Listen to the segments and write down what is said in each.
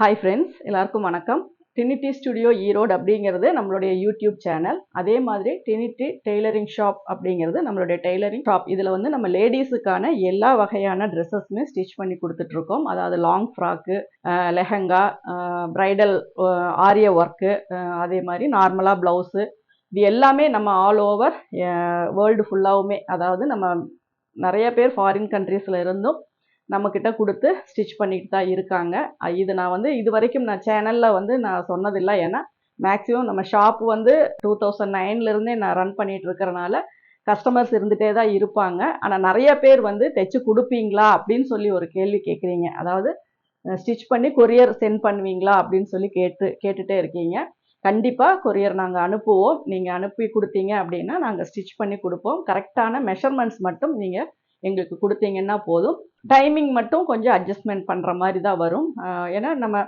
Hi friends, எல்லாருக்கும் வணக்கம். Trinity studio Erode அப்படிங்கிறது நம்மளுடைய யூடியூப் சேனல். அதே மாதிரி ட்ரினிட்டி டெய்லரிங் ஷாப் அப்படிங்கிறது நம்மளுடைய டெய்லரிங் ஷாப். இதில் வந்து நம்ம லேடிஸுக்கான எல்லா வகையான ட்ரெஸ்ஸஸுமே ஸ்டிச் பண்ணி கொடுத்துட்ருக்கோம். அதாவது லாங் ஃப்ராக்கு, லெஹங்கா, ப்ரைடல் ஆரிய ஒர்க்கு, அதே மாதிரி நார்மலாக ப்ளவுஸு, இது எல்லாமே நம்ம ஆல் ஓவர் வேர்ல்டு ஃபுல்லாகவுமே, அதாவது நம்ம நிறைய பேர் ஃபாரின் கண்ட்ரீஸில் இருந்தும் நம்மக்கிட்ட கொடுத்து ஸ்டிச் பண்ணிட்டு தான் இருக்காங்க. இது நான் வந்து இது வரைக்கும் நான் சேனலில் வந்து நான் சொன்னதில்லை. ஏன்னா மேக்ஸிமம் நம்ம ஷாப் வந்து 2009லேருந்தே நான் ரன் பண்ணிட்டு இருக்கிறனால கஸ்டமர்ஸ் இருந்துகிட்டே தான் இருப்பாங்க. ஆனால் நிறைய பேர் வந்து தைச்சு கொடுப்பீங்களா அப்படின்னு சொல்லி ஒரு கேள்வி கேட்குறீங்க. அதாவது ஸ்டிச் பண்ணி கொரியர் சென்ட் பண்ணுவீங்களா அப்படின்னு சொல்லி கேட்டுகிட்டே இருக்கீங்க. கண்டிப்பாக கொரியர் நாங்கள் அனுப்புவோம். நீங்கள் அனுப்பி கொடுத்தீங்க அப்படின்னா நாங்கள் ஸ்டிச் பண்ணி கொடுப்போம். கரெக்டான மெஷர்மெண்ட்ஸ் மட்டும் நீங்கள் எங்களுக்கு கொடுத்தீங்கன்னா போதும். டைமிங் மட்டும் கொஞ்சம் அட்ஜஸ்ட்மெண்ட் பண்ணுற மாதிரி தான் வரும். ஏன்னா நம்ம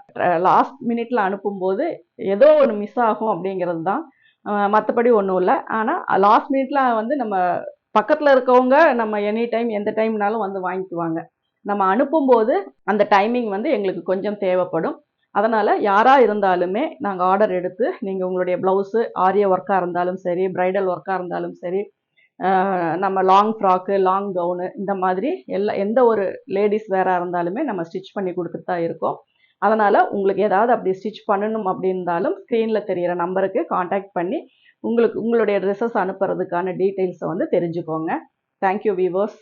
லாஸ்ட் மினிட்ல அனுப்பும்போது ஏதோ ஒன்று மிஸ் ஆகும் அப்படிங்கிறது தான், மற்றபடி ஒன்றும் இல்லை. ஆனால் லாஸ்ட் மினிட்ல வந்து நம்ம பக்கத்தில் இருக்கவங்க நம்ம எனி டைம் எந்த டைம்னாலும் வந்து வாங்கிக்குவாங்க. நம்ம அனுப்பும்போது அந்த டைமிங் வந்து எங்களுக்கு கொஞ்சம் தேவைப்படும். அதனால் யாராக இருந்தாலுமே நாங்கள் ஆர்டர் எடுத்து நீங்கள் உங்களுடைய ப்ளவுஸு ஆரிய ஒர்க்காக இருந்தாலும் சரி, ப்ரைடல் ஒர்க்காக இருந்தாலும் சரி, நம்ம லாங் ஃப்ராக்கு, லாங் கவுனு, இந்த மாதிரி எந்த ஒரு லேடிஸ் வேராக இருந்தாலுமே நம்ம ஸ்டிச் பண்ணி கொடுத்துட்டு தான் இருக்கோம். அதனால் உங்களுக்கு ஏதாவது அப்படி ஸ்டிச் பண்ணணும் அப்படின்னாலும் ஸ்க்ரீனில் தெரிகிற நம்பருக்கு காண்டாக்ட் பண்ணி உங்களுடைய ட்ரெஸ்ஸஸ் அனுப்புறதுக்கான டீட்டெயில்ஸை வந்து தெரிஞ்சுக்கோங்க. Thank you viewers.